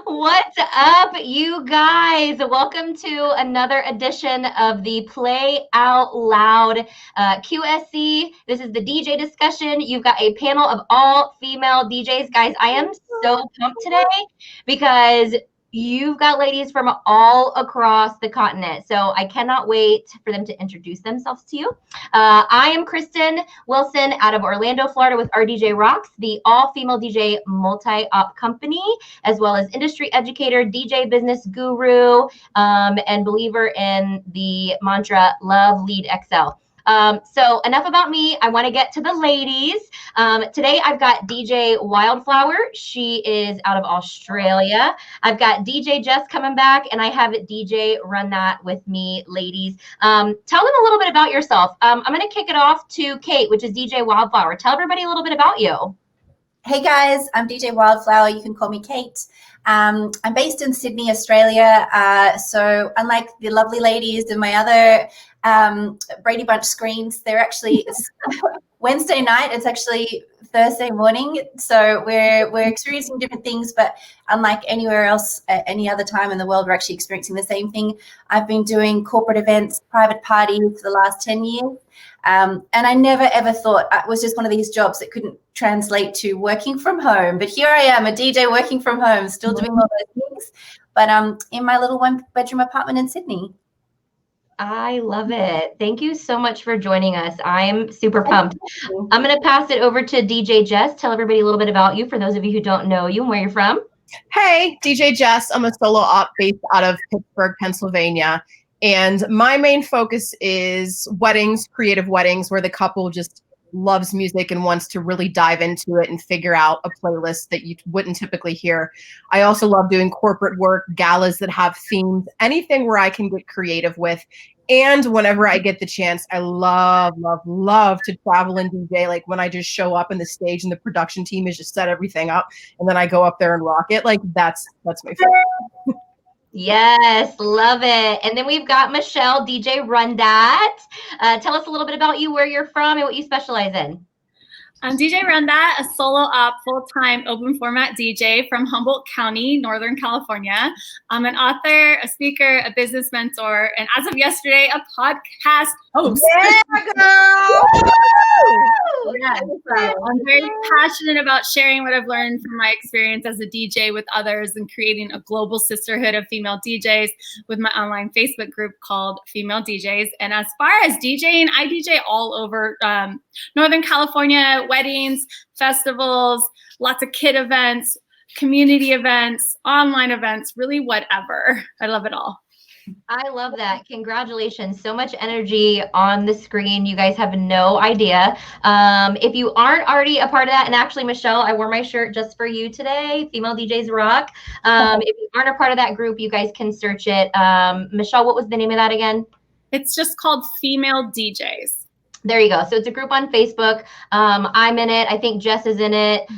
What's up, you guys? Welcome to another edition of the Play Out Loud QSC. This is the DJ discussion. You've got a panel of all female DJs. Guys, I am so pumped today because you've got ladies from all across the continent. So I cannot wait for them to introduce themselves to you. I am Kristin Wilson out of Orlando, Florida with RDJ Rocks, the all-female DJ multi-op company, as well as industry educator, DJ business guru, and believer in the mantra, love, lead, excel. So enough about me. I want to get to the ladies. Today I've got DJ Wildflower. She is out of Australia. I've got DJ Jess coming back, and I have DJ Run That with me, ladies. Tell them a little bit about yourself. I'm going to kick it off to Kate, which is DJ Wildflower. Tell everybody a little bit about you. Hey guys, I'm DJ Wildflower. You can call me Kate. I'm based in Sydney, Australia. So unlike the lovely ladies in my other Brady Bunch screens, they're actually Wednesday night. It's actually Thursday morning. So we're experiencing different things, but unlike anywhere else at any other time in the world, we're actually experiencing the same thing. I've been doing corporate events, private parties for the last 10 years. And I never, ever thought it was just one of these jobs that couldn't translate to working from home. But here I am, a DJ working from home, still doing all those things, but in my little one-bedroom apartment in Sydney. I love it. Thank you so much for joining us. I'm super pumped. I'm going to pass it over to DJ Jess. Tell everybody a little bit about you for those of you who don't know you and where you're from. Hey, DJ Jess. I'm a solo op based out of Pittsburgh, Pennsylvania. And my main focus is weddings, creative weddings, where the couple just loves music and wants to really dive into it and figure out a playlist that you wouldn't typically hear. I also love doing corporate work, galas that have themes, anything where I can get creative with. And whenever I get the chance, I love to travel and DJ. Like when I just show up in the stage and the production team has just set everything up and then I go up there and rock it. Like that's my favorite. Yes, love it. And then we've got Michelle, DJ Run That. Tell us a little bit about you, where you're from, and what you specialize in. I'm DJ Run That, a solo op, full-time open format DJ from Humboldt County, Northern California. I'm an author, a speaker, a business mentor, and as of yesterday, a podcast host. Yeah, girl! Yes, so I'm very passionate about sharing what I've learned from my experience as a DJ with others and creating a global sisterhood of female DJs with my online Facebook group called Female DJs. And as far as DJing, I DJ all over Northern California, weddings, festivals, lots of kid events, community events, online events, really whatever. I love it all. I love that. Congratulations. So much energy on the screen. You guys have no idea. If you aren't already a part of that, and actually, Michelle, I wore my shirt just for you today, Female DJs Rock. If you aren't a part of that group, you guys can search it. Michelle, what was the name of that again? It's just called Female DJs. There you go. So it's a group on Facebook. I'm in it. I think Jess is in it.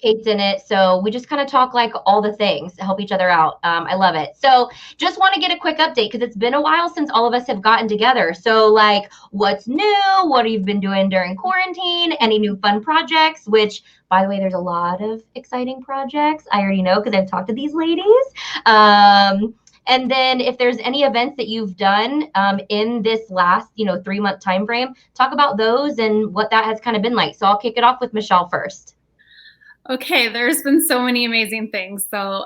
Kate's in it. So we just kind of talk like all the things to help each other out. I love it. So just want to get a quick update because it's been a while since all of us have gotten together. So like what's new? What have you been doing during quarantine? Any new fun projects? Which, by the way, there's a lot of exciting projects. I already know because I've talked to these ladies. And then if there's any events that you've done in this last, 3-month time frame, talk about those and what that has kind of been like. So I'll kick it off with Michelle first. Okay, there's been so many amazing things. So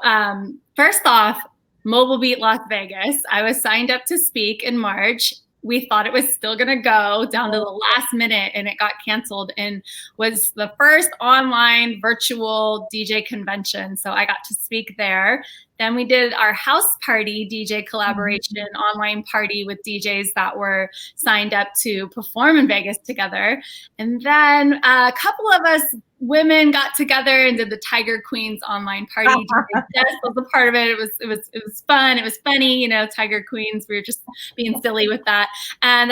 first off, Mobile Beat Las Vegas. I was signed up to speak in March. We thought it was still going to go down to the last minute and it got canceled and was the first online virtual DJ convention. So I got to speak there. Then we did our house party DJ collaboration online party with DJs that were signed up to perform in Vegas together. And then a couple of us women got together and did the Tiger Queens online party. Jess was a part of it. It was fun. It was funny, Tiger Queens. We were just being silly with that. And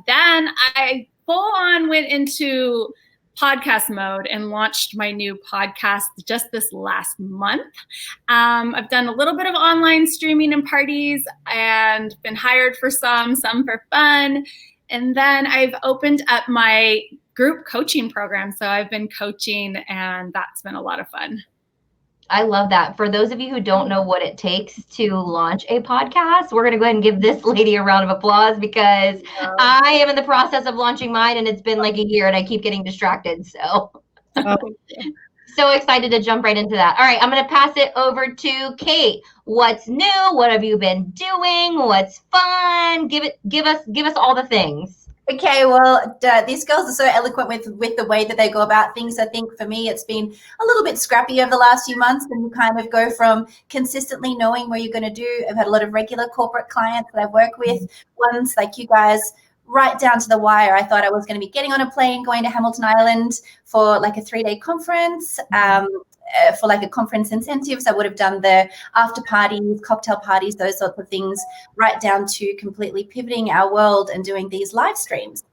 then I full on went into podcast mode and launched my new podcast just this last month. I've done a little bit of online streaming and parties and been hired for some for fun. And then I've opened up my group coaching program. So I've been coaching and that's been a lot of fun. I love that. For those of you who don't know what it takes to launch a podcast, we're going to go ahead and give this lady a round of applause because I am in the process of launching mine and it's been like a year and I keep getting distracted. So, so excited to jump right into that. All right, I'm going to pass it over to Kate. What's new? What have you been doing? What's fun? Give us all the things. Okay, well, these girls are so eloquent with the way that they go about things. I think for me, it's been a little bit scrappy over the last few months, and you kind of go from consistently knowing what you're going to do. I've had a lot of regular corporate clients that I work with, ones like you guys, right down to the wire. I thought I was going to be getting on a plane, going to Hamilton Island for like a 3-day conference. For like a conference incentives, I would have done the after parties, cocktail parties, those sorts of things, right down to completely pivoting our world and doing these live streams.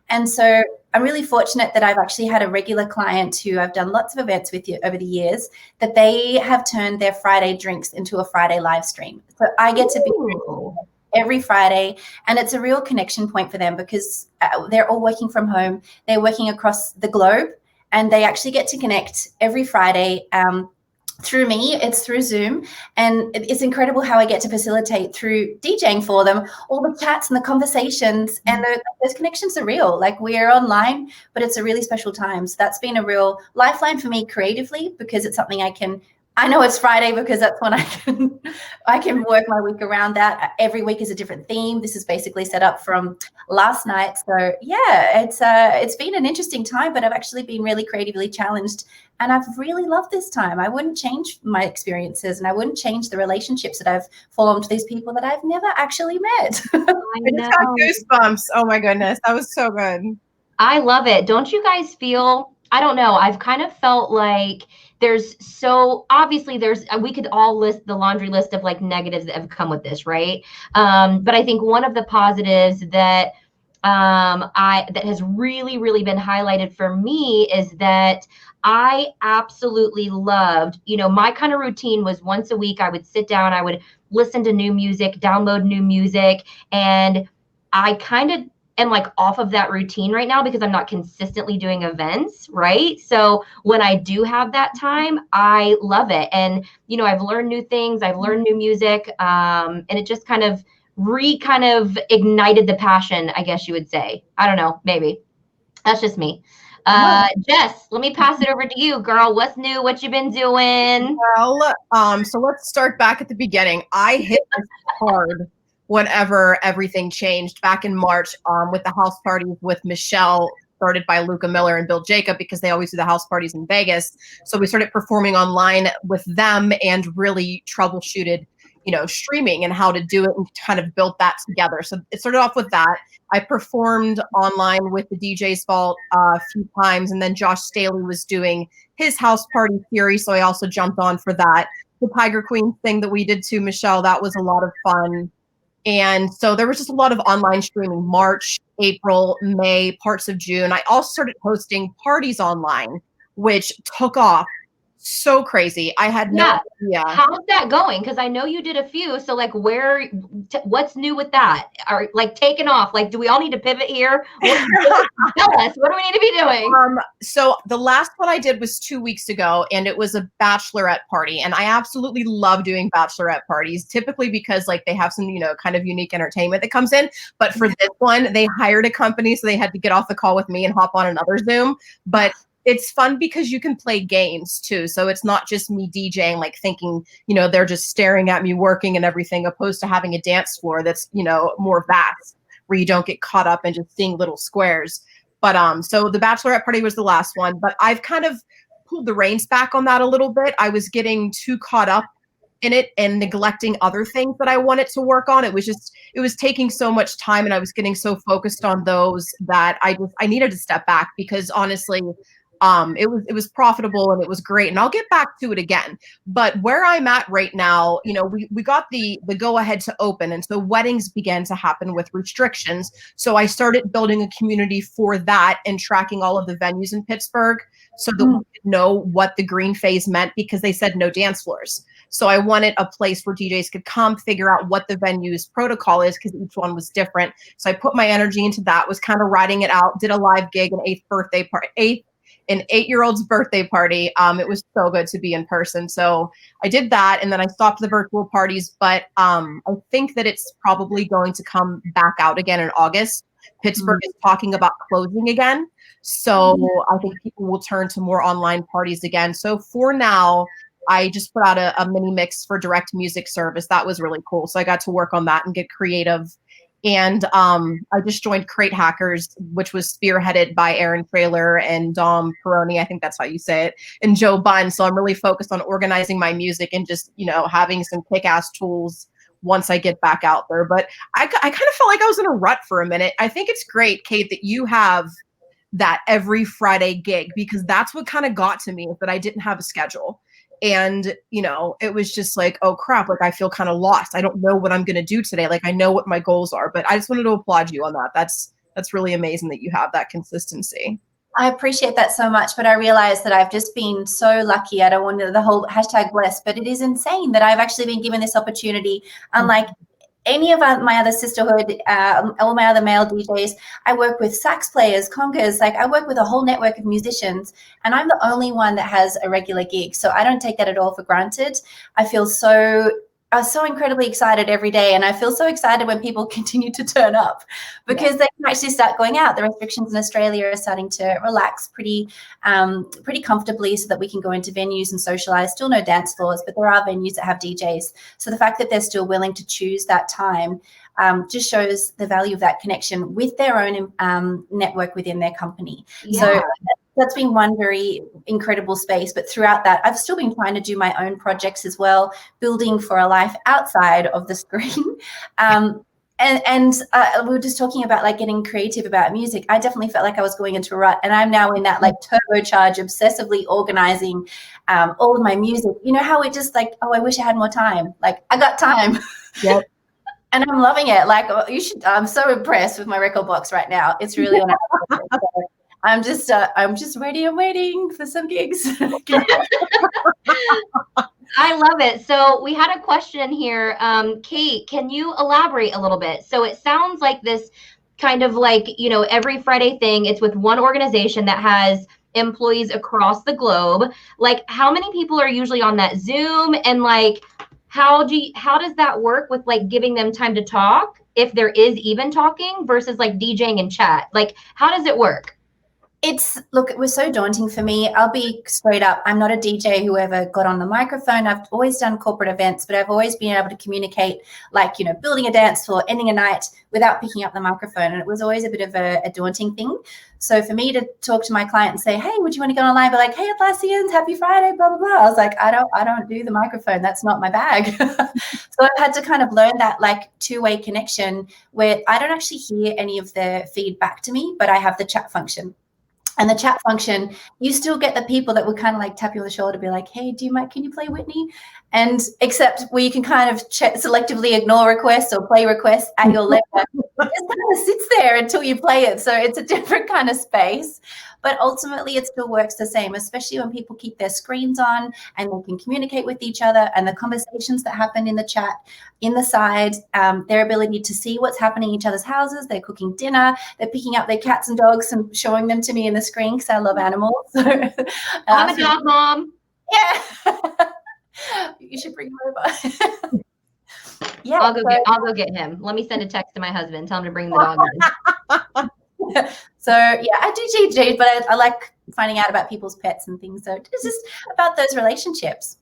And so I'm really fortunate that I've actually had a regular client who I've done lots of events with over the years, that they have turned their Friday drinks into a Friday live stream. So I get to be every Friday, and it's a real connection point for them because they're all working from home. They're working across the globe. And they actually get to connect every Friday through me. It's through Zoom. And it's incredible how I get to facilitate through DJing for them, all the chats and the conversations. And those connections are real. Like, we're online, but it's a really special time. So that's been a real lifeline for me creatively, because it's something I know it's Friday because that's when I can work my week around that. Every week is a different theme. This is basically set up from last night. So yeah, it's been an interesting time, but I've actually been really creatively challenged, and I've really loved this time. I wouldn't change my experiences, and I wouldn't change the relationships that I've formed with these people that I've never actually met. I just got goosebumps. Oh my goodness, that was so good. I love it. Don't you guys feel? I don't know. I've kind of felt like we could all list the laundry list of like negatives that have come with this, right? But I think one of the positives that that has really, really been highlighted for me is that I absolutely loved, my kind of routine was once a week, I would sit down, I would listen to new music, download new music, and I kind of am like off of that routine right now because I'm not consistently doing events, right? So when I do have that time, I love it. And, I've learned new things, I've learned new music, and it just kind of ignited the passion, I guess you would say. I don't know, maybe. That's just me. Jess, let me pass it over to you, girl. What's new? What you been doing? Well, so let's start back at the beginning. I hit this hard whenever everything changed back in March with the house parties with Michelle, started by Luca Miller and Bill Jacob, because they always do the house parties in Vegas. So we started performing online with them and really troubleshooted, streaming and how to do it, and kind of built that together. So it started off with that. I performed online with the DJ's Vault a few times, and then Josh Staley was doing his house party series, so I also jumped on for that. The Tiger Queen thing that we did too, Michelle, that was a lot of fun. And so there was just a lot of online streaming, March, April, May, parts of June. I also started hosting parties online, which took off so crazy. I had no idea. How's that going? Because I know you did a few. So like, what's new with that? Are like taking off? Like, do we all need to pivot here? Tell us, what do we need to be doing? So the last one I did was 2 weeks ago, and it was a bachelorette party. And I absolutely love doing bachelorette parties, typically because like they have some, kind of unique entertainment that comes in. But for this one, they hired a company, so they had to get off the call with me and hop on another Zoom. But it's fun because you can play games too. So it's not just me DJing, like thinking, they're just staring at me working and everything, opposed to having a dance floor that's, more vast, where you don't get caught up in just seeing little squares. But so the bachelorette party was the last one, but I've kind of pulled the reins back on that a little bit. I was getting too caught up in it and neglecting other things that I wanted to work on. It was taking so much time, and I was getting so focused on those that I needed to step back, because honestly, it was profitable and it was great, and I'll get back to it again. But where I'm at right now, we got the go ahead to open, and so weddings began to happen with restrictions. So I started building a community for that and tracking all of the venues in Pittsburgh, so that we could know what the green phase meant, because they said no dance floors. So I wanted a place where DJs could come, figure out what the venue's protocol is, because each one was different. So I put my energy into that, was kind of writing it out, did a live gig, an an 8-year-old's birthday party. It was so good to be in person. So I did that, and then I stopped the virtual parties, but I think that it's probably going to come back out again in August. Pittsburgh is talking about closing again. So I think people will turn to more online parties again. So for now, I just put out a mini mix for direct music service. That was really cool. So I got to work on that and get creative. And I just joined Crate Hackers, which was spearheaded by Aaron Trailer and Dom Peroni, I think that's how you say it, and Joe Bunn. So I'm really focused on organizing my music and just, having some kick-ass tools once I get back out there. But I kind of felt like I was in a rut for a minute. I think it's great, Kate, that you have that every Friday gig, because that's what kind of got to me, is that I didn't have a schedule. And, it was just like, oh crap, like I feel kind of lost. I don't know what I'm going to do today. Like I know what my goals are, but I just wanted to applaud you on that. That's really amazing that you have that consistency. I appreciate that so much, but I realize that I've just been so lucky. I don't want to, the whole hashtag blessed, but it is insane that I've actually been given this opportunity. Unlike any of my other sisterhood, all my other male DJs, I work with sax players, congas, like I work with a whole network of musicians, and I'm the only one that has a regular gig. So I don't take that at all for granted. I feel so incredibly excited every day, and I feel so excited when people continue to turn up, because they can actually start going out. The restrictions in Australia are starting to relax pretty comfortably, so that we can go into venues and socialize. Still no dance floors, but there are venues that have DJs. So the fact that they're still willing to choose that time just shows the value of that connection with their own network within their company. Yeah. So that's been one very incredible space. But throughout that, I've still been trying to do my own projects as well, building for a life outside of the screen. And we were just talking about like getting creative about music. I definitely felt like I was going into a rut, and I'm now in that like turbocharge, obsessively organizing all of my music. You know how it just like, oh, I wish I had more time. Like I got time. Yep. And I'm loving it. Like I'm so impressed with my record box right now. It's really on. I'm just ready and waiting for some gigs. I love it. So we had a question here. Kate, can you elaborate a little bit? So it sounds like this kind of like, every Friday thing, it's with one organization that has employees across the globe. Like how many people are usually on that Zoom, and like how does that work with like giving them time to talk, if there is even talking, versus like DJing and chat? Like how does it work? It was so daunting for me. I'll be straight up. I'm not a DJ who ever got on the microphone. I've always done corporate events, but I've always been able to communicate, like, building a dance floor, ending a night without picking up the microphone. And it was always a bit of a daunting thing. So for me to talk to my client and say, hey, would you want to go online? Be like, hey, Atlassians, happy Friday, blah, blah, blah. I was like, I don't do the microphone. That's not my bag. So I've had to kind of learn that like two-way connection where I don't actually hear any of the feedback to me, but I have the chat function. And the chat function, you still get the people that would kind of like tap you on the shoulder, be like, hey, can you play Whitney? And except where you can kind of selectively ignore requests or play requests at your level. It just kind of sits there until you play it. So it's a different kind of space. But ultimately, it still works the same, especially when people keep their screens on and they can communicate with each other, and the conversations that happen in the chat, in the side, their ability to see what's happening in each other's houses. They're cooking dinner. They're picking up their cats and dogs and showing them to me in the screen because I love animals. So, I'm a dog mom. Yeah. You should bring him over. Yeah. I'll go get him. Let me send a text to my husband. Tell him to bring the dog in. So yeah, I do DJ, but I like finding out about people's pets and things. So it's just about those relationships.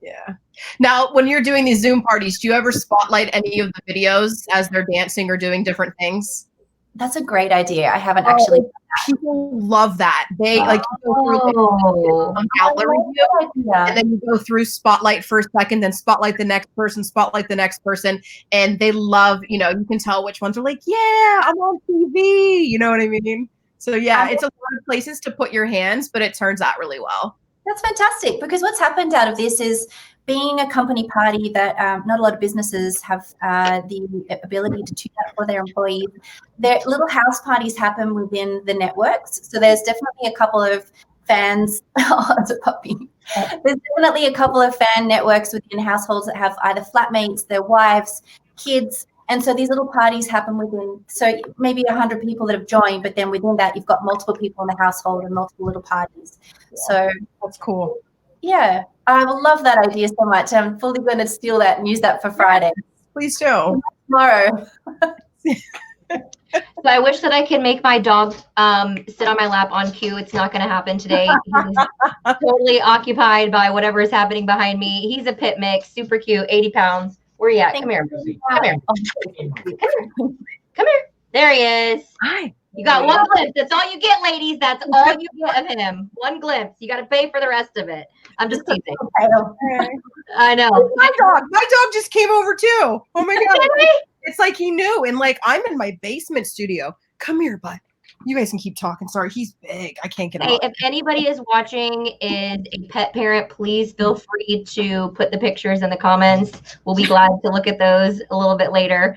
Yeah. Now, when you're doing these Zoom parties, do you ever spotlight any of the videos as they're dancing or doing different things? That's a great idea. I haven't actually. People love that. They like you go through gallery view, and then you go through spotlight for a second, then spotlight the next person, and they love. You can tell which ones are like, yeah, I'm on TV. You know what I mean? So yeah, it's a lot of places to put your hands, but it turns out really well. That's fantastic, because what's happened out of this is, being a company party that not a lot of businesses have the ability to do that for their employees, their little house parties happen within the networks. So there's definitely a couple of fans. Oh, it's a puppy. There's definitely a couple of fan networks within households that have either flatmates, their wives, kids, And so these little parties happen within, so maybe 100 people that have joined, but then within that, you've got multiple people in the household and multiple little parties. So that's cool. Yeah, I love that idea so much. I'm fully going to steal that and use that for Friday. Please do. Tomorrow. So I wish that I could make my dog sit on my lap on cue. It's not going to happen today. He's totally occupied by whatever is happening behind me. He's a pit mix, super cute, 80 pounds. Where you at? Come here. Come here. Come here. There he is. Hi. You got one glimpse. That's all you get, ladies. That's all you get of him. One glimpse. You got to pay for the rest of it. I'm just teasing. I know. My dog just came over too. Oh my God. It's like he knew. And like, I'm in my basement studio. Come here, bud. You guys can keep talking. Sorry, he's big. I can't get out. If anybody is watching is a pet parent, please feel free to put the pictures in the comments. We'll be glad to look at those a little bit later.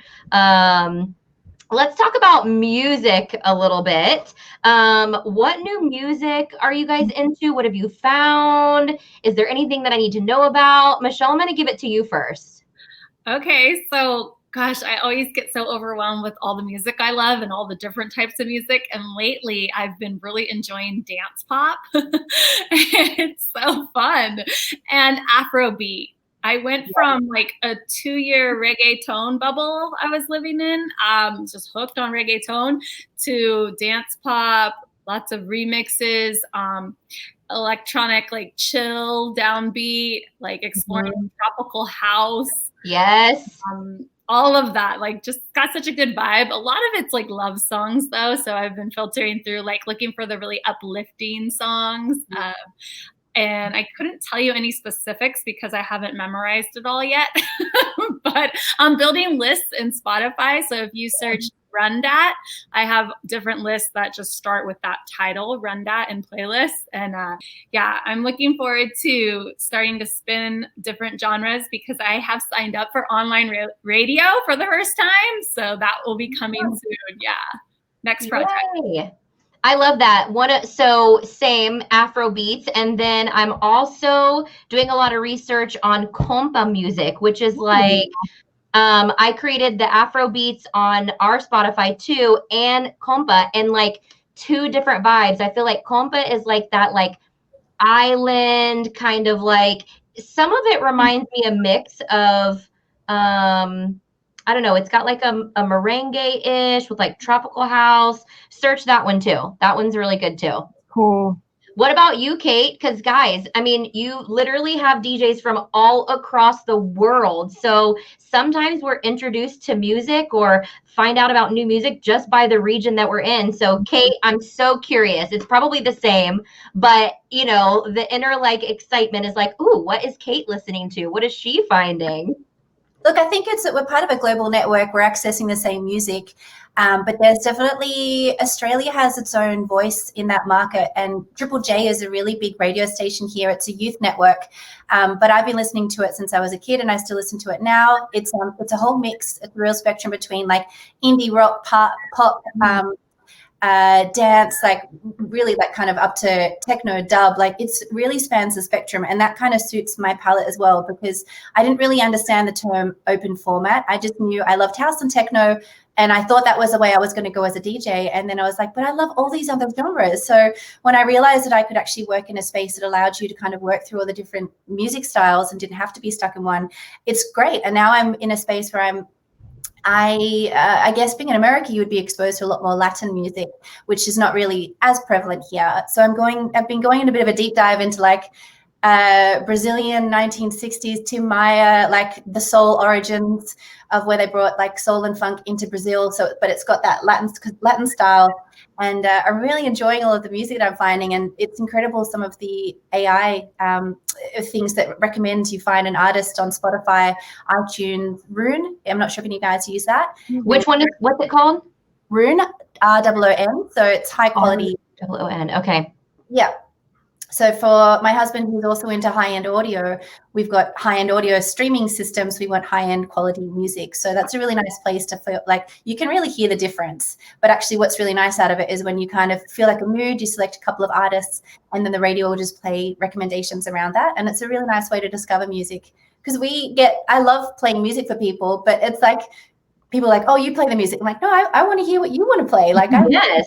Let's talk about music a little bit. What new music are you guys into? What have you found? Is there anything that I need to know about? Michelle, I'm going to give it to you first. Okay, so gosh, I always get so overwhelmed with all the music I love and all the different types of music. And lately I've been really enjoying dance pop. It's so fun. And Afrobeat. I went from like a 2-year reggaeton bubble I was living in, just hooked on reggaeton, to dance pop, lots of remixes, electronic, like chill downbeat, like exploring tropical house. Yes. All of that, like, just got such a good vibe. A lot of it's like love songs though. So I've been filtering through, like looking for the really uplifting songs. And I couldn't tell you any specifics because I haven't memorized it all yet, but I'm building lists in Spotify. So if you search Run Dat, I have different lists that just start with that title, Run Dat, and playlists. And yeah, I'm looking forward to starting to spin different genres because I have signed up for online radio for the first time. So that will be coming soon. Yeah. Next project. Yay. I love that. So same Afro beats. And then I'm also doing a lot of research on compa music, which is like, I created the Afro beats on our Spotify too, and compa, and like 2 different vibes. I feel like compa is like that, like island kind of, like, some of it reminds me a mix of, I don't know. It's got like a merengue-ish with like tropical house. Search that one too. That one's really good too. Cool. What about you, Kate? Because guys, I mean, you literally have DJs from all across the world. So sometimes we're introduced to music or find out about new music just by the region that we're in. So Kate, I'm so curious. It's probably the same, but you know, the inner like excitement is like, ooh, what is Kate listening to? What is she finding? Look, I think it's that we're part of a global network. We're accessing the same music, but there's definitely, Australia has its own voice in that market, and Triple J is a really big radio station here. It's a youth network, but I've been listening to it since I was a kid, and I still listen to it now. It's a whole mix, a real spectrum between like indie rock, pop, dance, like really like kind of up to techno, dub, like it's really spans the spectrum, and that kind of suits my palette as well, because I didn't really understand the term open format. I just knew I loved house and techno, and I thought that was the way I was going to go as a DJ. And then I was like, but I love all these other genres. So when I realized that I could actually work in a space that allowed you to kind of work through all the different music styles and didn't have to be stuck in one, it's great. And now I'm in a space where I guess being in America, you would be exposed to a lot more Latin music, which is not really as prevalent here. So I've been going in a bit of a deep dive into like Brazilian 1960s, Tim Maia, like the soul origins of where they brought like soul and funk into Brazil. So, but it's got that Latin style. And I'm really enjoying all of the music that I'm finding. And it's incredible, some of the AI things that recommend you find an artist on Spotify, iTunes, Rune. I'm not sure if any of you guys use that. Which one what's it called? Rune, ROON. So it's high quality. ROON. Okay. Yeah. So for my husband, who's also into high-end audio, we've got high-end audio streaming systems. We want high-end quality music. So that's a really nice place to feel like you can really hear the difference. But actually what's really nice out of it is when you kind of feel like a mood, you select a couple of artists, and then the radio will just play recommendations around that. And it's a really nice way to discover music, because I love playing music for people, but it's like, people are like, oh, you play the music. I'm like, no, I want to hear what you want to play. Like, Yes.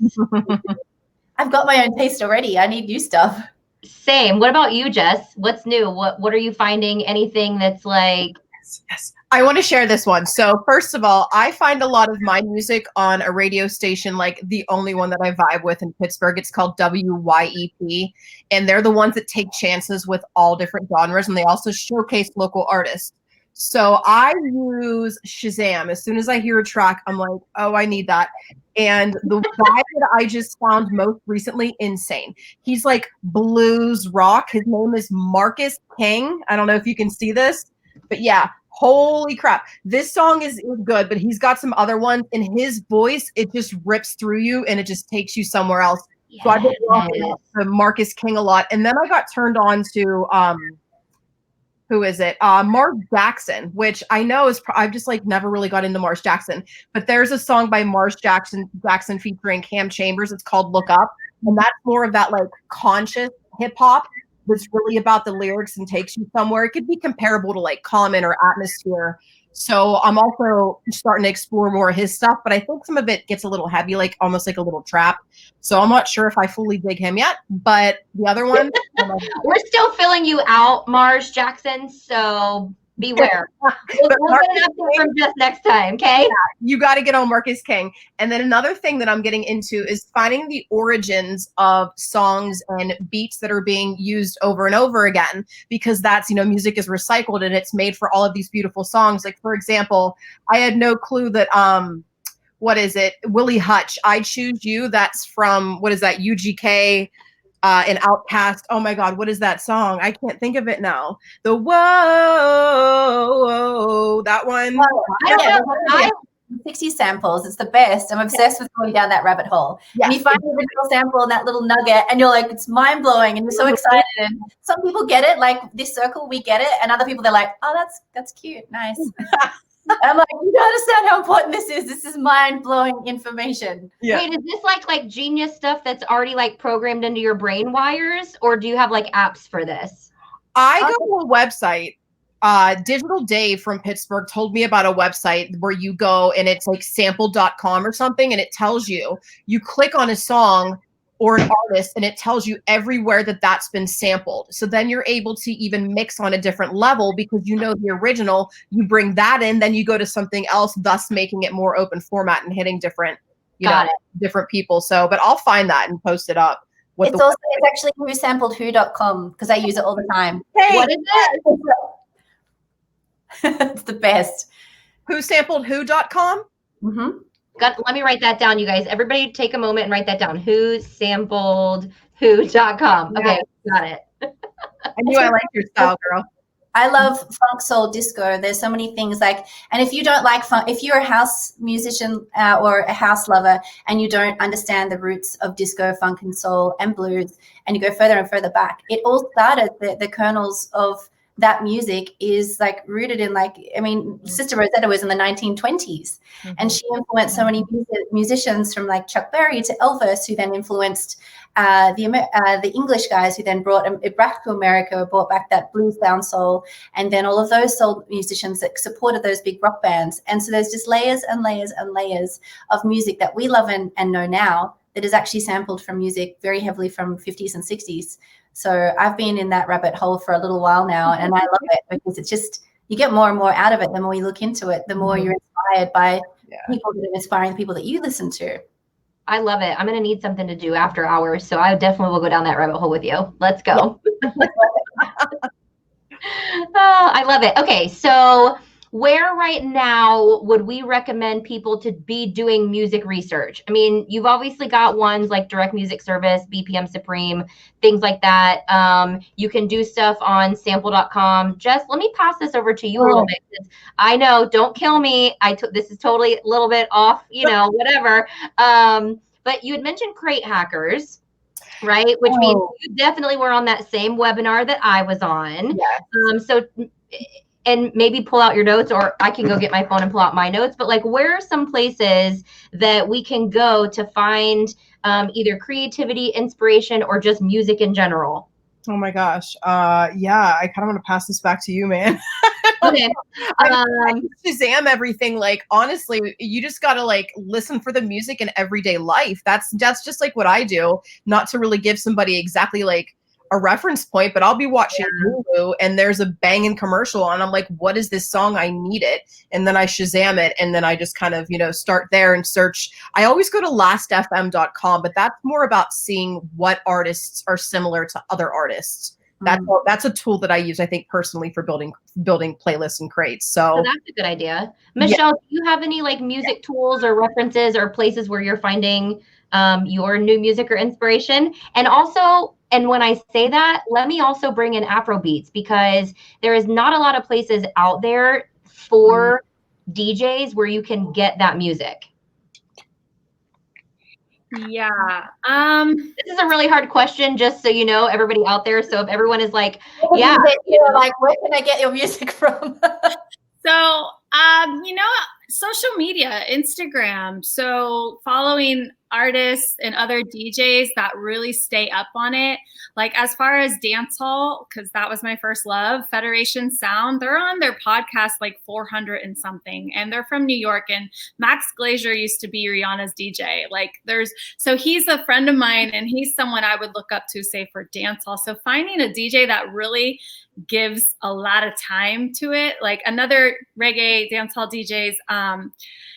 I've got my own taste already. I need new stuff. Same. What about you, Jess? What's new? What are you finding? Anything that's like? Yes. I want to share this one. So first of all, I find a lot of my music on a radio station, like the only one that I vibe with in Pittsburgh. It's called WYEP, and they're the ones that take chances with all different genres, and they also showcase local artists. So I use Shazam. As soon as I hear a track, I'm like, oh, I need that. And the guy that I just found most recently, insane. He's like blues rock. His name is Marcus King. I don't know if you can see this, but yeah, holy crap. This song is good, but he's got some other ones. And his voice, it just rips through you and it just takes you somewhere else. Yes. So I've been watching the Marcus King a lot. And then I got turned on to who is it? Mars Jackson, which I know is, I've just like never really got into Mars Jackson, but there's a song by Mars Jackson featuring Cam Chambers. It's called Look Up. And that's more of that like conscious hip hop that's really about the lyrics and takes you somewhere. It could be comparable to like Common or Atmosphere. So I'm also starting to explore more of his stuff, but I think some of it gets a little heavy, like almost like a little trap. So I'm not sure if I fully dig him yet, but the other one. We're still filling you out, Mars Jackson, so beware. We'll get an update from Jess next time, okay? Yeah, you got to get on Marcus King. And then another thing that I'm getting into is finding the origins of songs and beats that are being used over and over again, because that's, you know, music is recycled and it's made for all of these beautiful songs. Like, for example, I had no clue that, what is it? Willie Hutch, I Choose You. That's from, what is that? UGK. An Outcast. Oh my God, what is that song? I can't think of it now. The whoa, that one. I don't know. 60 samples. It's the best. I'm obsessed with going down that rabbit hole. Yes. And you find the original sample and that little nugget, and you're like, it's mind blowing, and you're so excited. And some people get it, like this circle, we get it, and other people they're like, oh, that's cute, nice. I'm like, you don't understand how important this is. This is mind-blowing information. Yeah. Wait, is this like genius stuff that's already like programmed into your brain wires, or do you have like apps for this? I go to a website. Digital Dave from Pittsburgh told me about a website where you go and it's like sample.com or something, and it tells you click on a song or an artist and it tells you everywhere that that's been sampled. So then you're able to even mix on a different level because you know the original, you bring that in, then you go to something else, thus making it more open format and hitting different, different people. So, but I'll find that and post it up. It's actually whosampledwho.com because I use it all the time. Hey, What is it? It's the best. Whosampledwho.com? Mm-hmm. Let me write that down, you guys. Everybody take a moment and write that down. Whosampledwho.com. Okay, got it. I knew I liked your style, girl. I love funk, soul, disco. There's so many things like, and if you don't like funk, if you're a house musician or a house lover and you don't understand the roots of disco, funk and soul and blues, and you go further and further back, it all started, the kernels of that music is like rooted in Sister Rosetta was in the 1920s, and she influenced so many musicians from like Chuck Berry to Elvis, who then influenced the English guys who then brought it back to America, brought back that blues sound soul, and then all of those soul musicians that supported those big rock bands. And so there's just layers and layers and layers of music that we love and know now that is actually sampled from music very heavily from 50s and 60s. So I've been in that rabbit hole for a little while now, and I love it because it's just, you get more and more out of it the more you look into it, the more you're inspired by people that are inspiring the people that you listen to. I love it. I'm going to need something to do after hours, so I definitely will go down that rabbit hole with you. Let's go. Oh, I love it. Okay, so where right now would we recommend people to be doing music research? I mean, you've obviously got ones like Direct Music Service, BPM Supreme, things like that. You can do stuff on sample.com. Jess, let me pass this over to you a little bit. I know, don't kill me. This is totally a little bit off, whatever. But you had mentioned Crate Hackers, right? Which means you definitely were on that same webinar that I was on. Yes. And maybe pull out your notes, or I can go get my phone and pull out my notes. But like, where are some places that we can go to find either creativity, inspiration, or just music in general? Oh my gosh. I kind of want to pass this back to you, man. Okay. I Shazam everything. Like, honestly, you just gotta like listen for the music in everyday life. That's just like what I do. Not to really give somebody exactly like a reference point, but I'll be watching Hulu and there's a banging commercial and I'm like, what is this song? I need it. And then I Shazam it and then I just kind of, start there and search. I always go to lastfm.com, but that's more about seeing what artists are similar to other artists. That's a tool that I use, I think, personally for building playlists and crates. So that's a good idea. Michelle, do you have any like music tools or references or places where you're finding your new music or inspiration? And also, and when I say that, let me also bring in Afro beats, because there is not a lot of places out there for DJs where you can get that music. Yeah. This is a really hard question, just so you know, everybody out there. So if everyone is like, yeah, like, where can I get your music from? So, social media, Instagram. So following artists and other DJs that really stay up on it. Like as far as dancehall, because that was my first love, Federation Sound, they're on their podcast like 400 and something, and they're from New York. And Max Glazier used to be Rihanna's DJ. So he's a friend of mine, and he's someone I would look up to, say, for dancehall. So finding a DJ that really gives a lot of time to it, like another reggae dancehall DJs,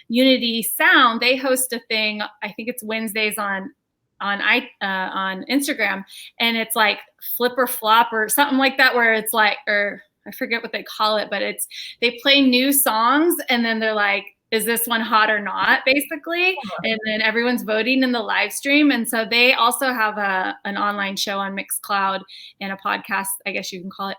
Unity Sound, they host a thing, I think it's Wednesdays on Instagram, and it's like Flip or Flop or something like that, where it's like, or I forget what they call it, but they play new songs and then they're like, is this one hot or not, basically? And then everyone's voting in the live stream. And so they also have an online show on Mixcloud and a podcast, I guess you can call it.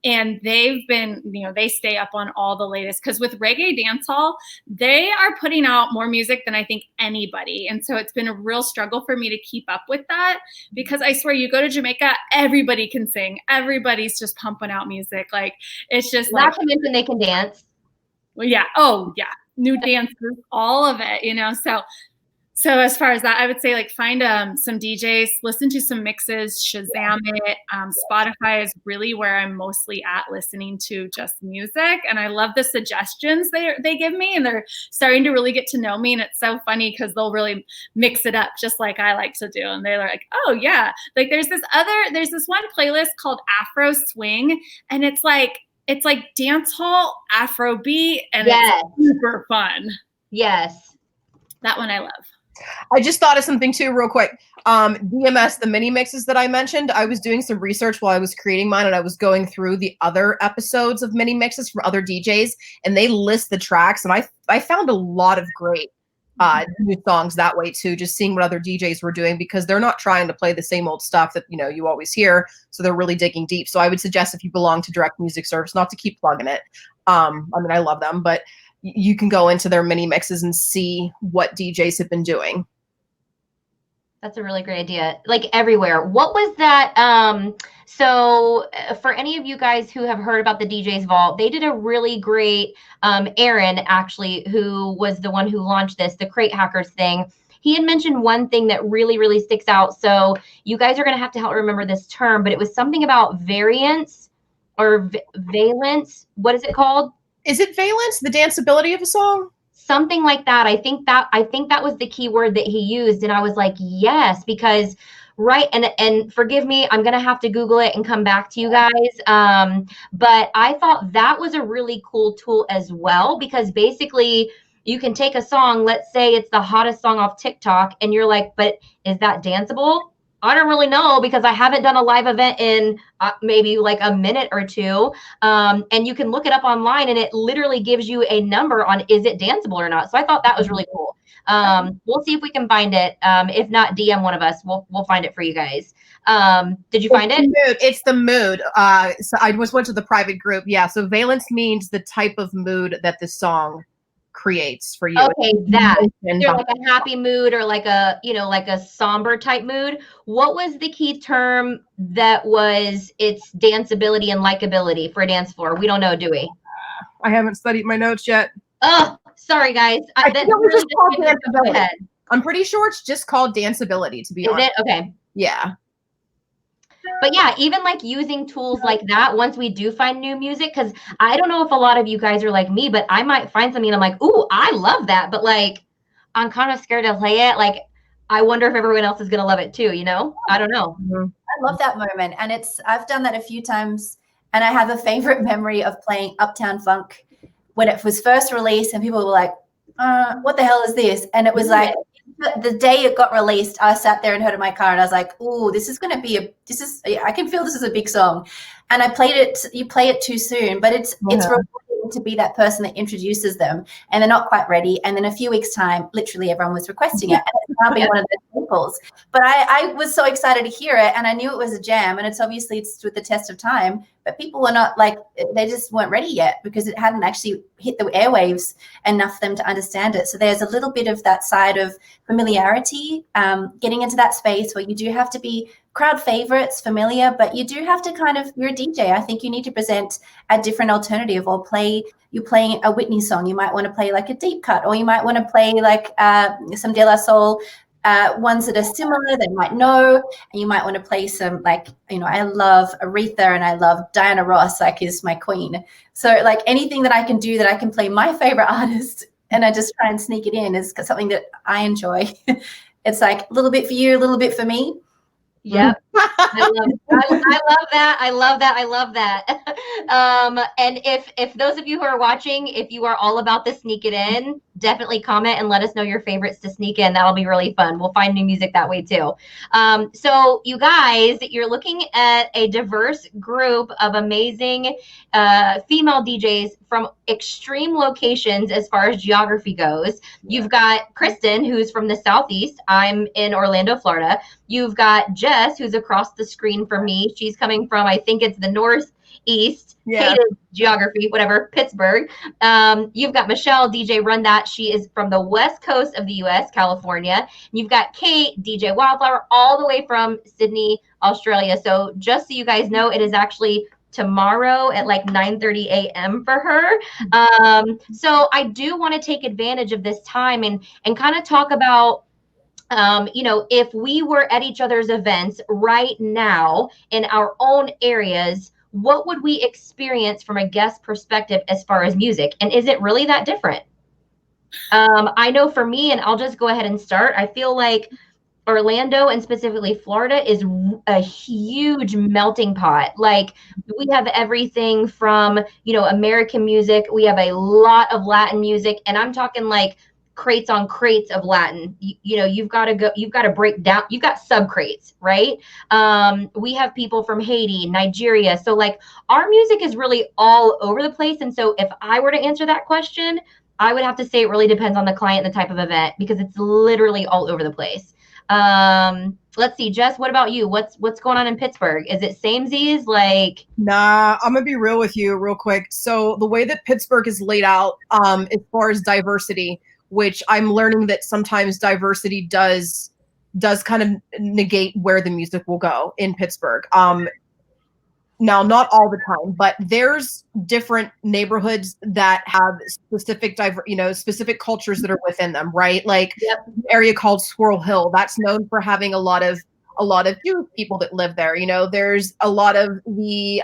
And they've been, they stay up on all the latest, because with reggae dancehall, they are putting out more music than I think anybody. And so it's been a real struggle for me to keep up with that, because I swear, you go to Jamaica, everybody can sing. Everybody's just pumping out music. Like, it's just not to mention they can dance. Well, yeah. Oh, yeah. New dances, all of it, So as far as that, I would say like find some DJs, listen to some mixes, Shazam it. Spotify is really where I'm mostly at, listening to just music. And I love the suggestions they give me, and they're starting to really get to know me. And it's so funny because they'll really mix it up just like I like to do. And they're like, oh yeah, like there's this one playlist called Afro Swing, and it's like dancehall, Afrobeat, and it's super fun. Yes. That one I love. I just thought of something too, real quick. DMS, the mini mixes that I mentioned, I was doing some research while I was creating mine, and I was going through the other episodes of mini mixes from other DJs, and they list the tracks, and I found a lot of great new songs that way too, just seeing what other DJs were doing, because they're not trying to play the same old stuff that you always hear, so they're really digging deep. So I would suggest, if you belong to Direct Music Service, not to keep plugging it. I mean, I love them, but you can go into their mini mixes and see what DJs have been doing. That's a really great idea. Like everywhere. What was that? So for any of you guys who have heard about the DJ's Vault, they did a really great, Aaron, actually, who was the one who launched this, the Crate Hackers thing. He had mentioned one thing that really, really sticks out. So you guys are going to have to help remember this term, but it was something about variance or valence. What is it called? Is it valence, the danceability of a song? Something like that. I think that was the key word that he used. And I was like, yes, because and forgive me, I'm going to have to Google it and come back to you guys. But I thought that was a really cool tool as well, because basically you can take a song, let's say it's the hottest song off TikTok, and you're like, but is that danceable? I don't really know, because I haven't done a live event in maybe like a minute or two. And you can look it up online, and it literally gives you a number on, is it danceable or not? So I thought that was really cool. We'll see if we can find it. If not, DM one of us. We'll find it for you guys. Did you find it? It's the mood. So I just went to the private group. Yeah. So valence means the type of mood that the song creates for you. Okay, that. You're like a happy mood, or like a, like a somber type mood. What was the key term that was its danceability and likability for a dance floor? We don't know, do we? I haven't studied my notes yet. Oh, sorry guys. I think it was just called danceability. I'm pretty sure it's just called danceability, to be honest. Is it? Okay. Yeah. But yeah, even like using tools like that once we do find new music, because I don't know if a lot of you guys are like me, but I might find something and I'm like, ooh, I love that. But like, I'm kind of scared to play it. Like, I wonder if everyone else is going to love it too, you know? I don't know. I love that moment. And I've done that a few times. And I have a favorite memory of playing Uptown Funk when it was first released and people were like, what the hell is this? And it was like, the day it got released, I sat there and heard it in my car and I was like, ooh, this is going to be I can feel this is a big song. And I played it, you play it too soon, but it's rewarding to be that person that introduces them and they're not quite ready. And then a few weeks time, literally everyone was requesting it. And it's now been one of those staples. But I was so excited to hear it and I knew it was a jam and it's stood the test of time, but people were not like, they just weren't ready yet because it hadn't actually hit the airwaves enough for them to understand it. So there's a little bit of that side of familiarity, getting into that space where you do have to be crowd favorites, familiar, but you do have to you're a DJ. I think you need to present a different alternative or you're playing a Whitney song. You might want to play like a deep cut, or you might want to play like some De La Soul, ones that are similar they might know, and you might want to play some I love Aretha and I love Diana Ross, is my queen. So like anything that I can do that I can play my favorite artist and I just try and sneak it in is something that I enjoy. It's like a little bit for you, a little bit for me. Yep. I love that. I love that. I love that. And if those of you who are watching, if you are all about the sneak it in, definitely comment and let us know your favorites to sneak in. That'll be really fun. We'll find new music that way too. So you guys, you're looking at a diverse group of amazing female DJs from extreme locations as far as geography goes. You've got Kristin, who's from the Southeast. I'm in Orlando, Florida. You've got Jess, who's across the screen from me. She's coming from, I think it's the Northeast. Yeah. Hated geography, whatever, Pittsburgh. You've got Michelle, DJ Run That. She is from the West Coast of the U.S., California. And you've got Kate, DJ Wildflower, all the way from Sydney, Australia. So just so you guys know, it is actually tomorrow at like 9:30 a.m. for her. So I do want to take advantage of this time and kind of talk about if we were at each other's events right now in our own areas, what would we experience from a guest perspective as far as music? And is it really that different? I know for me, and I'll just go ahead and start, I feel like Orlando and specifically Florida is a huge melting pot. Like we have everything from, American music. We have a lot of Latin music, and I'm talking like crates on crates of Latin. You've got to break down, you've got sub crates, right? We have people from Haiti, Nigeria. So like our music is really all over the place. And so if I were to answer that question, I would have to say it really depends on the client, the type of event, because it's literally all over the place. Let's see, Jess, what about you? What's going on in Pittsburgh? Is it samesies? Like, nah, I'm gonna be real with you real quick. So the way that Pittsburgh is laid out, as far as diversity, which I'm learning that sometimes diversity does kind of negate where the music will go in Pittsburgh. Now, not all the time, but there's different neighborhoods that have specific specific cultures that are within them, right? Like an area called Squirrel Hill, that's known for having a lot of Jewish people that live there. There's a lot of the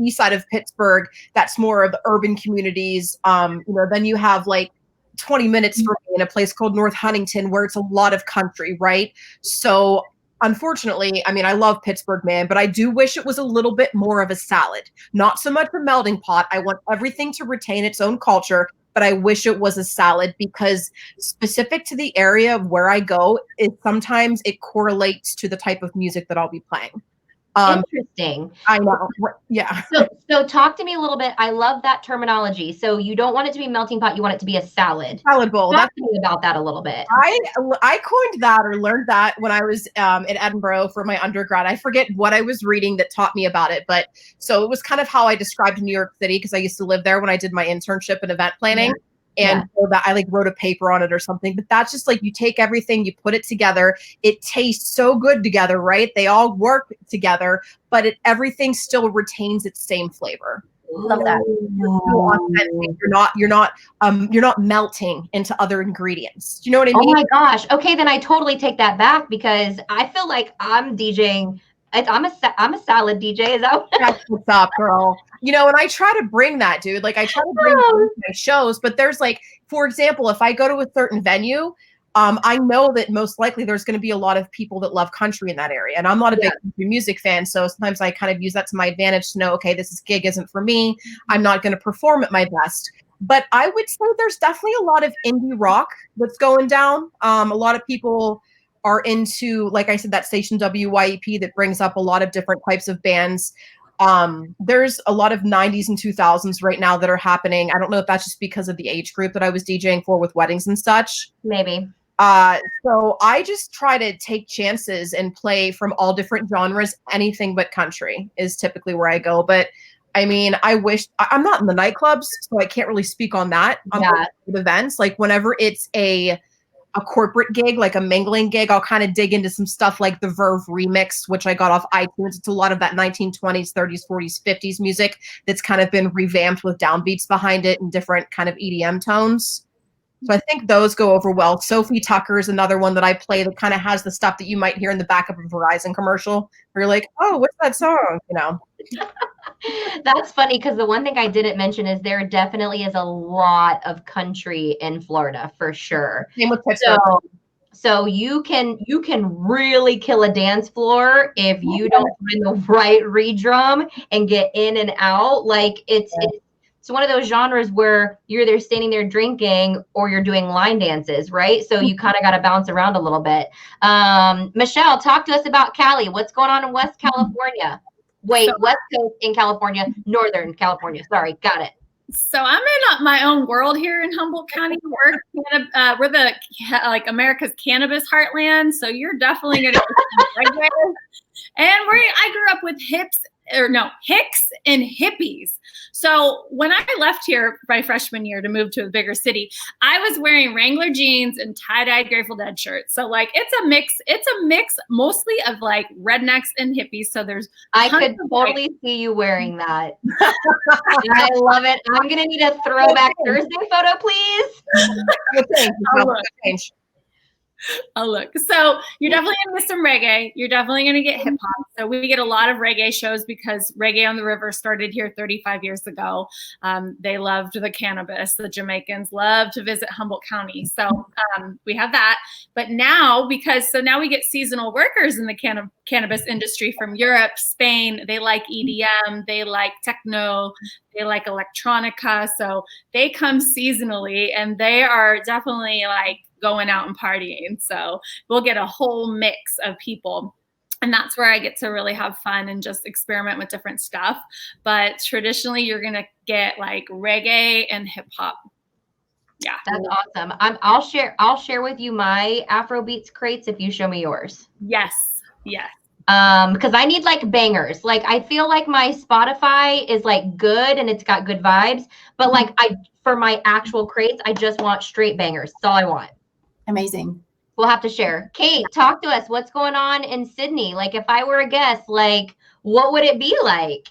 east side of Pittsburgh that's more of the urban communities. Then you have like 20 minutes from me in a place called North Huntington where it's a lot of country, right? So unfortunately, I love Pittsburgh, man, but I do wish it was a little bit more of a salad, not so much a melting pot. I want everything to retain its own culture, but I wish it was a salad because specific to the area of where I go, sometimes it correlates to the type of music that I'll be playing. Interesting. I know. Yeah. So talk to me a little bit. I love that terminology. So you don't want it to be melting pot. You want it to be a salad. Salad bowl. Talk to me about that a little bit. I coined that or learned that when I was in Edinburgh for my undergrad. I forget what I was reading that taught me about it. But so it was kind of how I described New York City because I used to live there when I did my internship in event planning. Yeah. And so that I wrote a paper on it or something, but that's just like you take everything, you put it together. It tastes so good together, right? They all work together, but everything still retains its same flavor. Love that. You're not melting into other ingredients. Do you know what I mean? Oh my gosh. Okay, then I totally take that back because I feel like I'm DJing I'm a salad DJ. Is that what? That's what's up, girl? You know, and I try to bring that, dude. Like I try to bring that to my shows, but there's like, for example, if I go to a certain venue, I know that most likely there's going to be a lot of people that love country in that area. And I'm not a big country music fan. So sometimes I kind of use that to my advantage to know, okay, this gig isn't for me. I'm not going to perform at my best. But I would say there's definitely a lot of indie rock that's going down. A lot of people are into, like I said, that station WYEP that brings up a lot of different types of bands. There's a lot of 90s and 2000s right now that are happening. I don't know if that's just because of the age group that I was DJing for with weddings and such. Maybe. So I just try to take chances and play from all different genres. Anything but country is typically where I go. But I mean, I'm not in the nightclubs, so I can't really speak on that. With events, like whenever it's a corporate gig, like a mingling gig, I'll kind of dig into some stuff like the Verve remix, which I got off iTunes. It's a lot of that 1920s, 30s, 40s, 50s music that's kind of been revamped with downbeats behind it and different kind of EDM tones. So I think those go over well. Sophie Tucker is another one that I play that kind of has the stuff that you might hear in the back of a Verizon commercial where you're like, oh, what's that song? You know? That's funny because the one thing I didn't mention is there definitely is a lot of country in Florida for sure. Same with Pittsburgh. So you can really kill a dance floor if you don't find the right re-drum and get in and out. Like it's one of those genres where you're either standing there drinking or you're doing line dances, right? So you kind of got to bounce around a little bit. Michelle, talk to us about Cali. What's going on in West California? Wait, West Coast in California, Northern California. Sorry, got it. So I'm in my own world here in Humboldt County. We're the like America's cannabis heartland. So you're definitely going to get and I grew up with hicks and hippies. So when I left here my freshman year to move to a bigger city, I was wearing Wrangler jeans and tie-dyed Grateful Dead shirts. So like it's a mix mostly of like rednecks and hippies. So I could totally see you wearing that. I love it. I'm gonna need a throwback Thursday photo, please. Oh, look. So you're definitely going to get some reggae. You're definitely going to get hip hop. So we get a lot of reggae shows because Reggae on the River started here 35 years ago. They loved the cannabis. The Jamaicans love to visit Humboldt County. So we have that. But now, now we get seasonal workers in the cannabis industry from Europe, Spain. They like EDM. They like techno. They like electronica. So they come seasonally and they are definitely like going out and partying. So we'll get a whole mix of people. And that's where I get to really have fun and just experiment with different stuff. But traditionally, you're going to get like reggae and hip hop. Yeah. That's awesome. I'll share with you my Afrobeats crates if you show me yours. Yes. Yes. Because I need like bangers. Like I feel like my Spotify is like good and it's got good vibes, but like for my actual crates, I just want straight bangers. That's all I want. Amazing. We'll have to share. Kate, talk to us. What's going on in Sydney? Like if I were a guest, like what would it be like?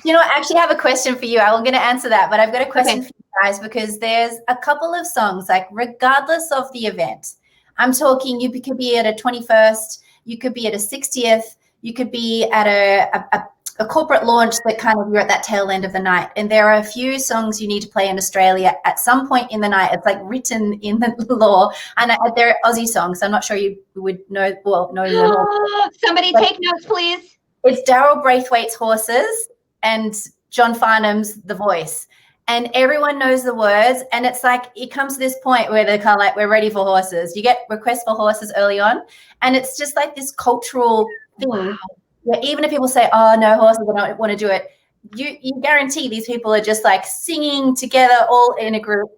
You know, I actually have a question for you. I'm going to answer that, but I've got a question for you guys because there's a couple of songs, like regardless of the event, I'm talking, you could be at a 21st, you could be at a 60th, you could be at a corporate launch that kind of you're at that tail end of the night. And there are a few songs you need to play in Australia at some point in the night. It's like written in the law. And they're Aussie songs. I'm not sure you would know. Well, know them all. Somebody take notes, please. It's Daryl Braithwaite's Horses and John Farnham's The Voice. And everyone knows the words. And it's like, it comes to this point where they're kind of like, we're ready for horses. You get requests for horses early on. And it's just like this cultural thing. Wow. Yeah, even if people say, oh, no, horses, I don't want to do it, you guarantee these people are just like singing together all in a group.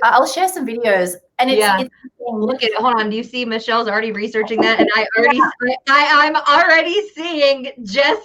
I'll share some videos. And it's look at it. Hold on. Do you see Michelle's already researching that? And I'm already seeing Jess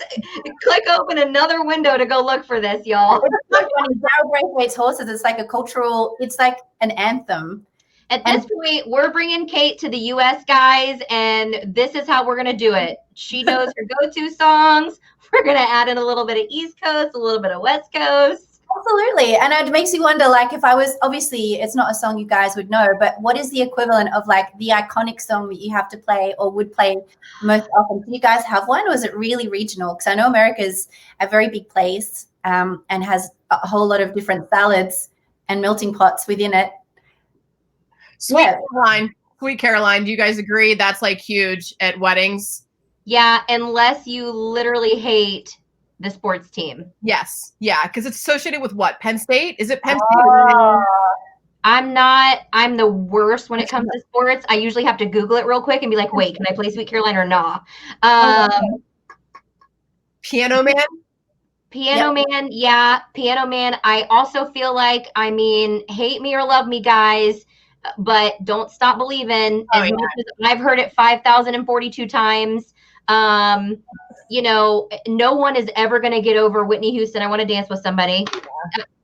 click open another window to go look for this, y'all. It's so funny. Daryl Braithwaite's Horses, it's like it's like an anthem. At this point, we're bringing Kate to the U.S., guys, and this is how we're going to do it. She knows her go-to songs. We're going to add in a little bit of East Coast, a little bit of West Coast. Absolutely. And it makes you wonder, like, if I was, obviously it's not a song you guys would know, but what is the equivalent of like the iconic song that you have to play or would play most often? Do you guys have one, or is it really regional? Because I know America's a very big place and has a whole lot of different salads and melting pots within it. Sweet Caroline, do you guys agree that's like huge at weddings? Yeah, unless you literally hate the sports team. Yes. Yeah, because it's associated with what? Penn State? Is it Penn State? I'm the worst when it comes to sports. I usually have to Google it real quick and be like, wait, can I play Sweet Caroline or not? Piano Man? Piano Man, yeah, Piano Man. I also feel like, I mean, hate me or love me, guys, but don't stop believing. As much as I've heard it 5,042 times. You know, no one is ever going to get over Whitney Houston. I want to dance with somebody.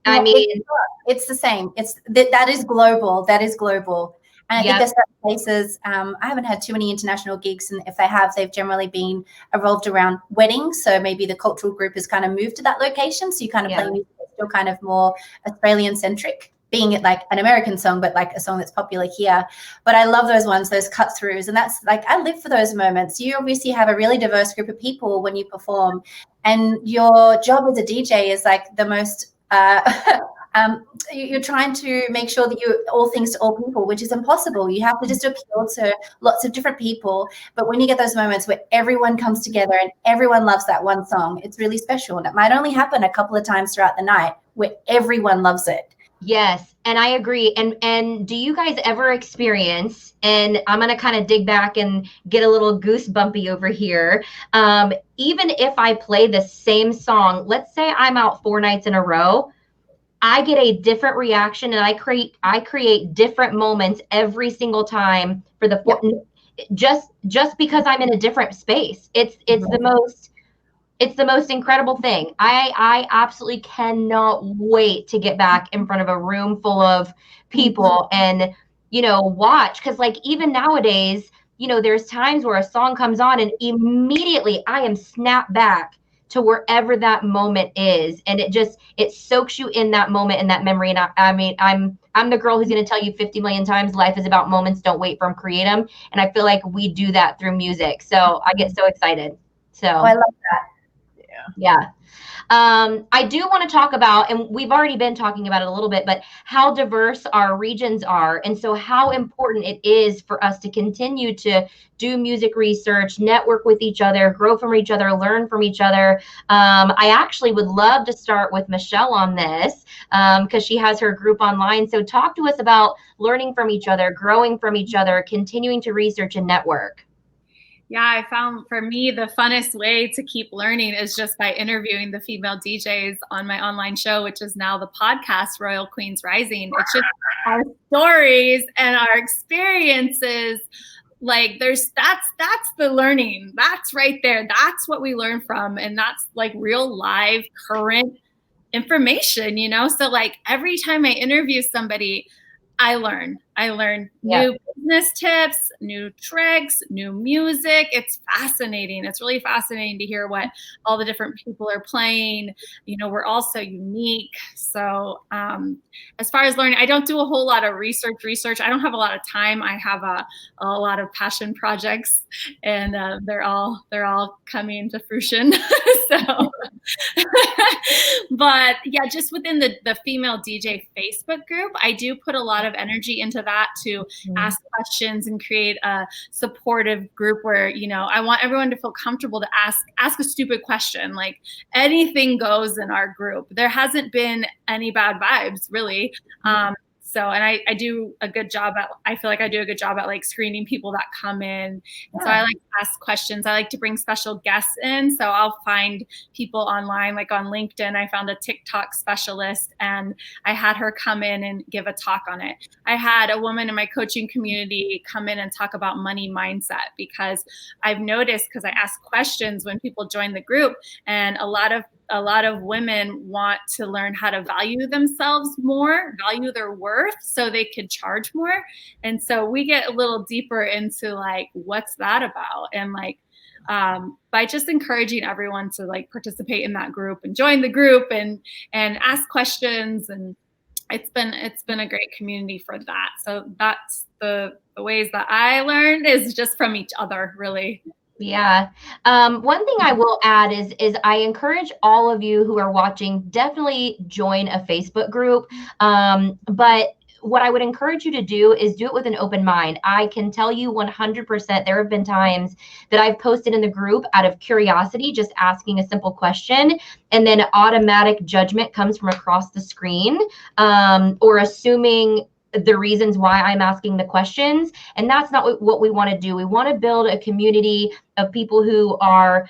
I mean, it's the same. That is global. That is global. And I think there's certain places, I haven't had too many international gigs, and if I have, they've generally been revolved around weddings. So maybe the cultural group has kind of moved to that location. So you kind of play music that's still kind of more Australian centric, being it like an American song, but like a song that's popular here. But I love those ones, those cut throughs. And that's like, I live for those moments. You obviously have a really diverse group of people when you perform, and your job as a DJ is like the most, you're trying to make sure that you're all things to all people, which is impossible. You have to just appeal to lots of different people. But when you get those moments where everyone comes together and everyone loves that one song, it's really special. And it might only happen a couple of times throughout the night where everyone loves it. Yes, and I agree. And do you guys ever experience, and I'm going to kind of dig back and get a little goosebumpy over here, even if I play the same song, let's say I'm out 4 nights in a row, I get a different reaction, and I create different moments every single time for the just because I'm in a different space. It's the most incredible thing. I absolutely cannot wait to get back in front of a room full of people and, you know, watch. Because like even nowadays, you know, there's times where a song comes on and immediately I am snapped back to wherever that moment is. And it soaks you in that moment and that memory. And I mean, I'm the girl who's going to tell you 50 million times, life is about moments. Don't wait for them, create them. And I feel like we do that through music. So I get so excited. So I love that. Yeah. I do want to talk about, and we've already been talking about it a little bit, but how diverse our regions are. And so how important it is for us to continue to do music research, network with each other, grow from each other, learn from each other. I actually would love to start with Michelle on this because she has her group online. So talk to us about learning from each other, growing from each other, continuing to research and network. Yeah, I found for me the funnest way to keep learning is just by interviewing the female DJs on my online show, which is now the podcast Royal Queens Rising. It's just our stories and our experiences. Like that's the learning. That's right there. That's what we learn from. And that's like real live current information, you know? So like every time I interview somebody, I learn new business tips, new tricks, new music. It's fascinating. It's really fascinating to hear what all the different people are playing. You know, we're all so unique. So as far as learning, I don't do a whole lot of research. I don't have a lot of time. I have a lot of passion projects, and they're all coming to fruition. So, but yeah, just within the female DJ Facebook group, I do put a lot of energy into that to ask questions and create a supportive group where, you know, I want everyone to feel comfortable to ask a stupid question. Like anything goes in our group. There hasn't been any bad vibes really. So, and I do a good job I feel like I do a good job at like screening people that come in. Yeah. So I like to ask questions. I like to bring special guests in. So I'll find people online, like on LinkedIn, I found a TikTok specialist and I had her come in and give a talk on it. I had a woman in my coaching community come in and talk about money mindset, because I've noticed, because I ask questions when people join the group, and a lot of women want to learn how to value themselves more, value their worth, so they could charge more. And so we get a little deeper into like, what's that about? And like, by just encouraging everyone to like participate in that group and join the group and ask questions. And it's been a great community for that. So that's the ways that I learned is just from each other, really. Yeah. One thing I will add is I encourage all of you who are watching, definitely join a Facebook group. But what I would encourage you to do is do it with an open mind. I can tell you 100% there have been times that I've posted in the group out of curiosity, just asking a simple question, and then automatic judgment comes from across the screen, or assuming the reasons why I'm asking the questions. And that's not what we want to do. We want to build a community of people who are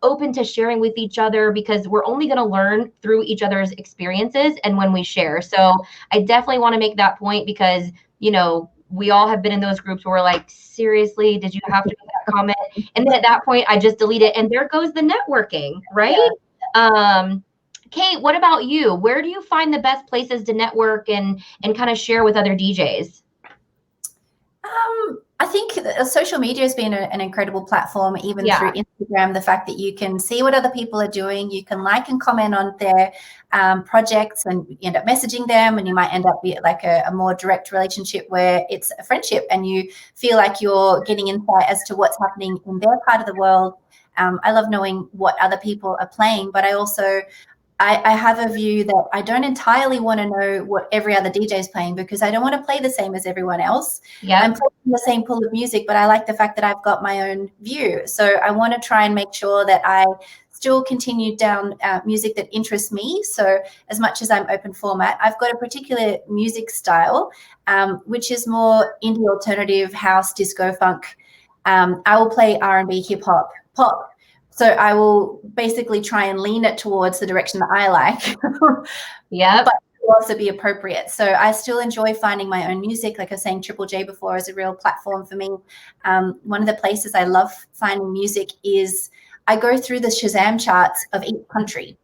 open to sharing with each other, because we're only going to learn through each other's experiences and when we share. So I definitely want to make that point, because, you know, we all have been in those groups where we're like, seriously, did you have to make that comment? And then at that point, I just delete it. And there goes the networking, right? Yeah. Kate, what about you? Where do you find the best places to network and kind of share with other DJs? I think social media has been an incredible platform, even through Instagram. The fact that you can see what other people are doing, you can like and comment on their projects, and you end up messaging them, and you might end up with like a more direct relationship where it's a friendship and you feel like you're getting insight as to what's happening in their part of the world. I love knowing what other people are playing, but I also I have a view that I don't entirely want to know what every other DJ is playing, because I don't want to play the same as everyone else. I'm playing the same pool of music, but I like the fact that I've got my own view. So I want to try and make sure that I still continue down music that interests me. So as much as I'm open format, I've got a particular music style, which is more indie, alternative, house, disco, funk. I will play R&B, hip hop, pop. So I will basically try and lean it towards the direction that I like. Yeah. But it will also be appropriate. So I still enjoy finding my own music. Like I was saying, Triple J before is a real platform for me. One of the places I love finding music is I go through the Shazam charts of each country.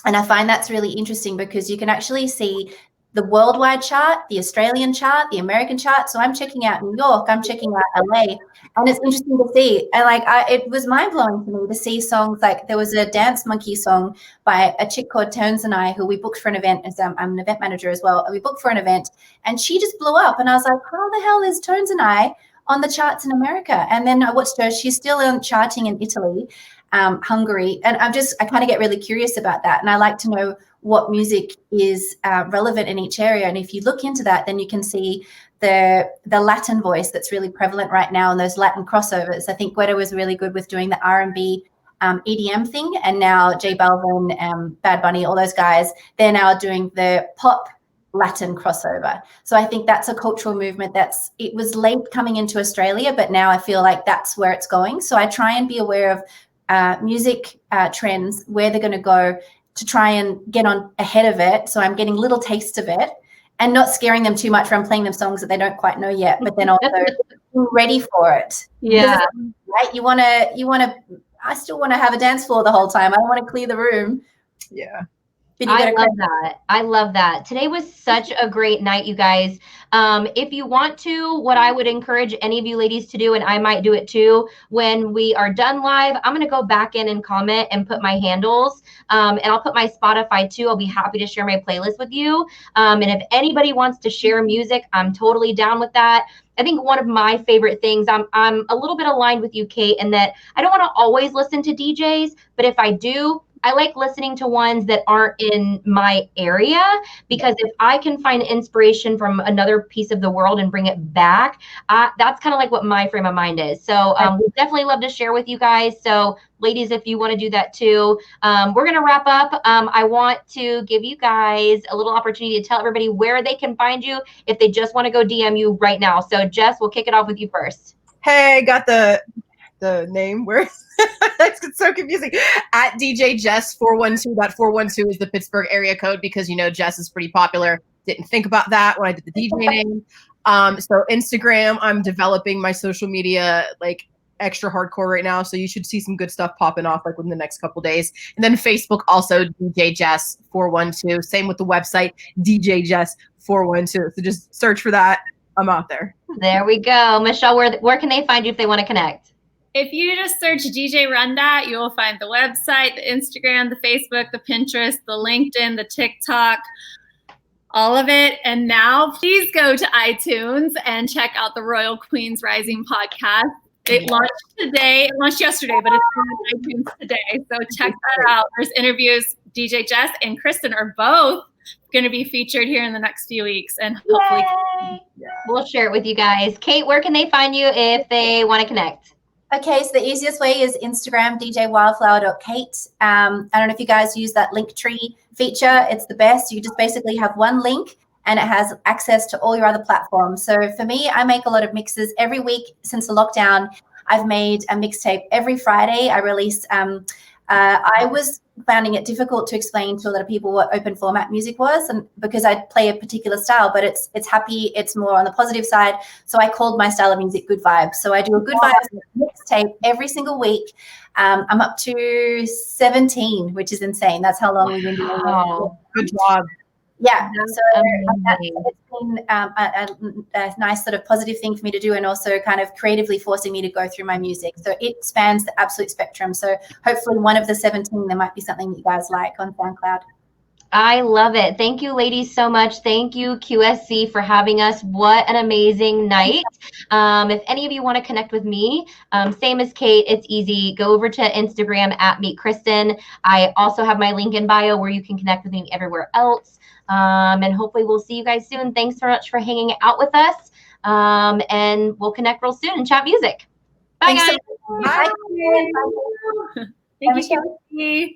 And I find that's really interesting, because you can actually see the worldwide chart, the Australian chart, the American chart. So I'm checking out New York, I'm checking out LA, and it's interesting to see. And like, it was mind blowing to me to see songs like, there was a Dance Monkey song by a chick called Tones and I, who we booked for an event, as I'm an event manager as well. And we booked for an event, and she just blew up. And I was like, how the hell is Tones and I on the charts in America? And then I watched her, she's still charting in Italy, Hungary. And I kind of get really curious about that. And I like to know what music is relevant in each area. And if you look into that, then you can see the Latin voice that's really prevalent right now, and those Latin crossovers. I think Guetta was really good with doing the R&B EDM thing, and now J Balvin, Bad Bunny, all those guys, they're now doing the pop Latin crossover. So I think that's a cultural movement it was late coming into Australia, but now I feel like that's where it's going. So I try and be aware of music trends, where they're going to go, to try and get on ahead of it. So I'm getting little tastes of it and not scaring them too much, where I'm playing them songs that they don't quite know yet, but then also ready for it. Yeah. Right. You want to, I still want to have a dance floor the whole time. I don't want to clear the room. Yeah. I love that. I love that. Today was such a great night, you guys. If you want to, what I would encourage any of you ladies to do, and I might do it too, when we are done live, I'm going to go back in and comment and put my handles, and I'll put my Spotify too. I'll be happy to share my playlist with you. And if anybody wants to share music, I'm totally down with that. I think one of my favorite things, I'm a little bit aligned with you, Kate, in that I don't want to always listen to DJs, but if I do, I like listening to ones that aren't in my area, because if I can find inspiration from another piece of the world and bring it back, that's kind of like what my frame of mind is. So we definitely love to share with you guys. So ladies, if you want to do that too, we're going to wrap up. I want to give you guys a little opportunity to tell everybody where they can find you if they just want to go DM you right now. So Jess, we'll kick it off with you first. Hey, got the name where it's so confusing. At DJ Jess 412. That 412 is the Pittsburgh area code, because Jess is pretty popular. Didn't think about that when I did the DJ name. So Instagram, I'm developing my social media like extra hardcore right now, so you should see some good stuff popping off like within the next couple days. And then Facebook, also DJ Jess 412. Same with the website, DJ Jess 412. So just search for that. I'm out there. There we go. Michelle, where can they find you if they want to connect? If you just search DJ Run That, you will find the website, the Instagram, the Facebook, the Pinterest, the LinkedIn, the TikTok, all of it. And now please go to iTunes and check out the Royal Queens Rising podcast. It launched today. It launched yesterday, but it's on iTunes today. So check that out. There's interviews. DJ Jess and Kristin are both going to be featured here in the next few weeks. And hopefully we'll share it with you guys. Kate, where can they find you if they want to connect? Okay, so the easiest way is Instagram, djwildflower.kate. I don't know if you guys use that link tree feature. It's the best. You just basically have one link and it has access to all your other platforms. So for me, I make a lot of mixes every week since the lockdown. I've made a mixtape every Friday. I release, I was finding it difficult to explain to a lot of people what open format music was, and because I play a particular style, but it's happy, it's more on the positive side. So I called my style of music Good Vibes. So I do a Good Vibes mixtape every single week. I'm up to 17, which is insane. That's how long we've been doing it. Good job. Yeah, so it's been a nice sort of positive thing for me to do, and also kind of creatively forcing me to go through my music. So it spans the absolute spectrum. So hopefully one of the 17, there might be something that you guys like on SoundCloud. I love it. Thank you, ladies, so much. Thank you, QSC, for having us. What an amazing night. If any of you want to connect with me, same as Kate, it's easy. Go over to Instagram at Meet Kristin. I also have my link in bio where you can connect with me everywhere else. And hopefully we'll see you guys soon. Thanks so much for hanging out with us. And we'll connect real soon and chat music. Bye, guys. Bye. Thank you, QSC.